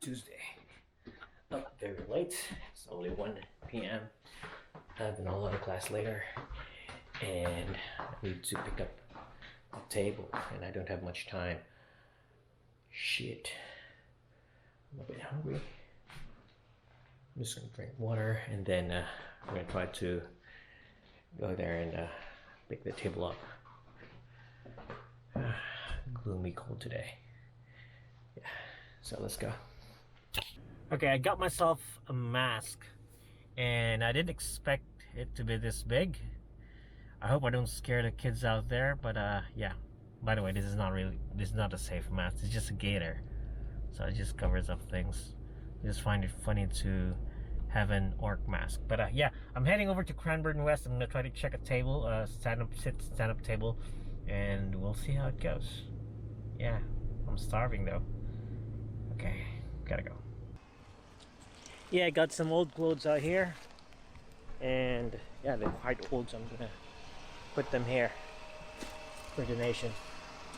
Tuesday. Up very late. It's only 1 p.m. I have an online class later, and I need to pick up the table, and I don't have much time. Shit. I'm a bit hungry. I'm just gonna drink water, and then I'm gonna try to go there and pick the table up. Gloomy cold today. Yeah, so let's go. Okay, I got myself a mask, and I didn't expect it to be this big. I hope I don't scare the kids out there, but yeah. By the way, this is not a safe mask. It's just a gaiter, so it just covers up things. I just find it funny to have an orc mask. But yeah, I'm heading over to Cranbourne West. I'm gonna try to check a table, stand up table, and we'll see how it goes. Yeah, I'm starving though. Okay, gotta go. Yeah, I got some old clothes out here, and yeah, they're quite old, so I'm gonna put them here for donation.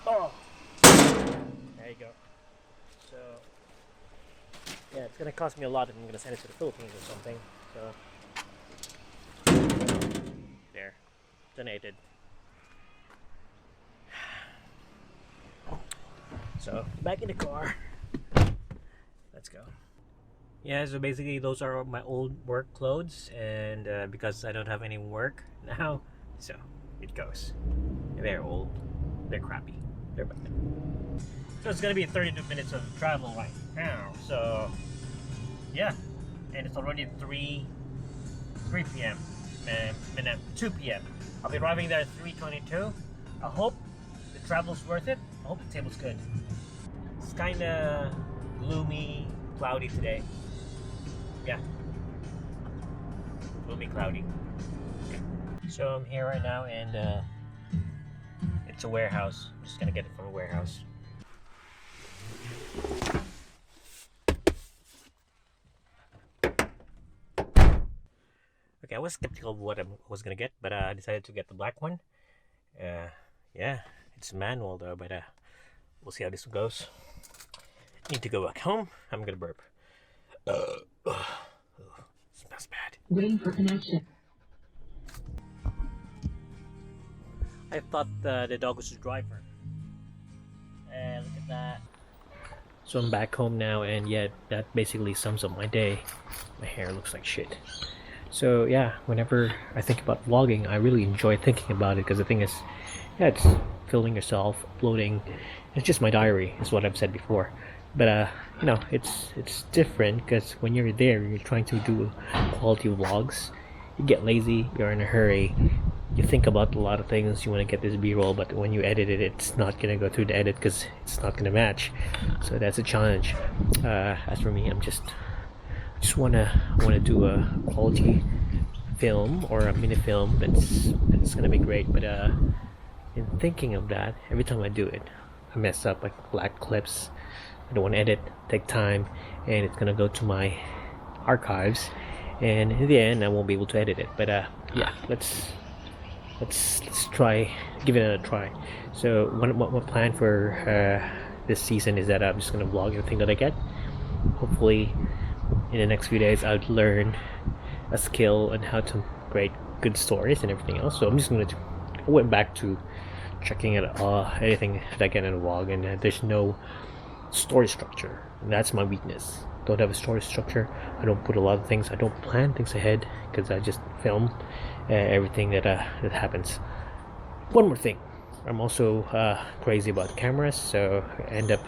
Oh, there you go. So yeah, it's gonna cost me a lot if I'm gonna send it to the Philippines or something. So there, donated. So back in the car. Let's go. Yeah, so basically those are my old work clothes, and because I don't have any work now, so it goes. They're old, they're crappy, they're bad. So it's gonna be 32 minutes of travel right now. So yeah, and it's already 3 p.m. 2 p.m. I'll be arriving there at 3:22. I hope the travel's worth it. I hope the table's good. It's kinda gloomy, cloudy today. Yeah, gloomy, cloudy. Yeah. So I'm here right now, and it's a warehouse. I'm just gonna get it from a warehouse. Okay, I was skeptical of what I was gonna get, but I decided to get the black one. Yeah, it's manual though, but we'll see how this goes. Need to go back home. I'm gonna burp. Smells bad. Waiting for connection. I thought the dog was the driver. And look at that. So I'm back home now, and yeah, that basically sums up my day. My hair looks like shit. So yeah, whenever I think about vlogging, I really enjoy thinking about it, because the thing is, yeah, it's filming yourself, uploading. It's just my diary, is what I've said before. But you know, it's different, because when you're there, you're trying to do quality vlogs. You get lazy, you're in a hurry, you think about a lot of things, you want to get this b-roll, but when you edit it, it's not gonna go through the edit because it's not gonna match. So that's a challenge. As for me, I'm just wanna do a quality film or a mini film that's gonna be great. But in thinking of that, every time I do it, I mess up, like black clips. I don't want to edit, take time, and it's gonna go to my archives, and in the end I won't be able to edit it. But yeah, let's try, give it a try. So what my plan for this season is that I'm just gonna vlog everything that I get. Hopefully in the next few days I'll learn a skill on how to create good stories and everything else. So I'm just gonna I went back to checking it anything that I get in a vlog, and there's no story structure, and that's my weakness. Don't have a story structure. I don't put a lot of things, I don't plan things ahead, because I just film everything that happens. One more thing, I'm also crazy about cameras, so I end up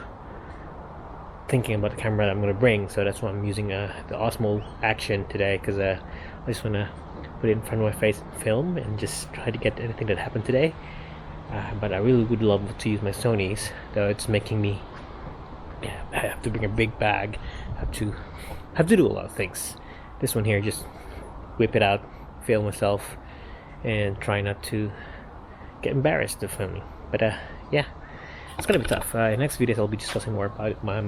thinking about the camera that I'm going to bring. So that's why I'm using the Osmo Action today, because I just want to put it in front of my face and film and just try to get anything that happened today. But I really would love to use my Sony's, though it's making me, yeah, I have to bring a big bag, have to do a lot of things. This one here, just whip it out, film myself, and try not to get embarrassed of filming. But yeah, it's gonna be tough. In next videos I'll be discussing more about my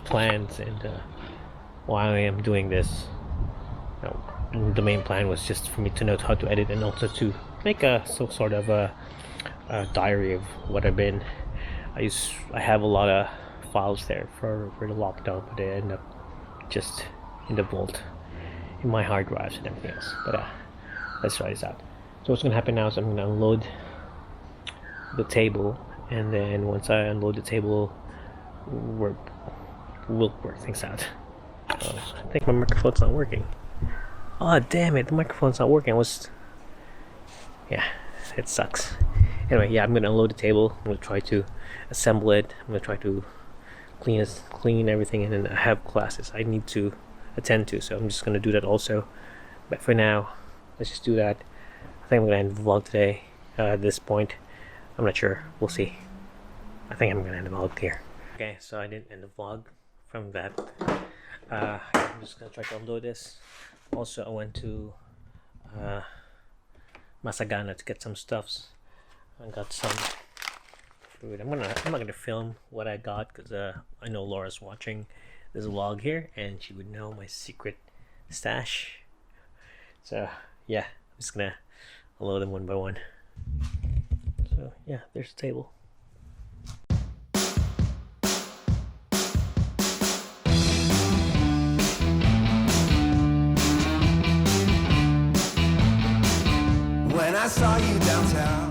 plans and why I am doing this. The main plan was just for me to know how to edit, and also to make a sort of a diary of what I've been. I have a lot of files there for the lockdown, but they end up just in the vault, in my hard drives and everything else. But let's try this out. So what's gonna happen now is I'm gonna unload the table, and then once I unload the table, we'll work things out. I think my microphone's not working. Oh damn it, the microphone's not working. Yeah, it sucks. Anyway, yeah, I'm gonna unload the table. I'm gonna try to assemble it. I'm gonna try to clean everything, and then I have classes I need to attend to, so I'm just gonna do that also. But for now, let's just do that. I think I'm gonna end the vlog today. At this point, I'm not sure. We'll see. I think I'm gonna end the vlog here. Okay, so I didn't end the vlog from that. I'm just gonna try to upload this. Also, I went to Masagana to get some stuffs. I got some food. I'm not gonna film what I got because I know Laura's watching this vlog here, and she would know my secret stash. So yeah, I'm just gonna unload them one by one. So yeah, there's the table. When I saw you downtown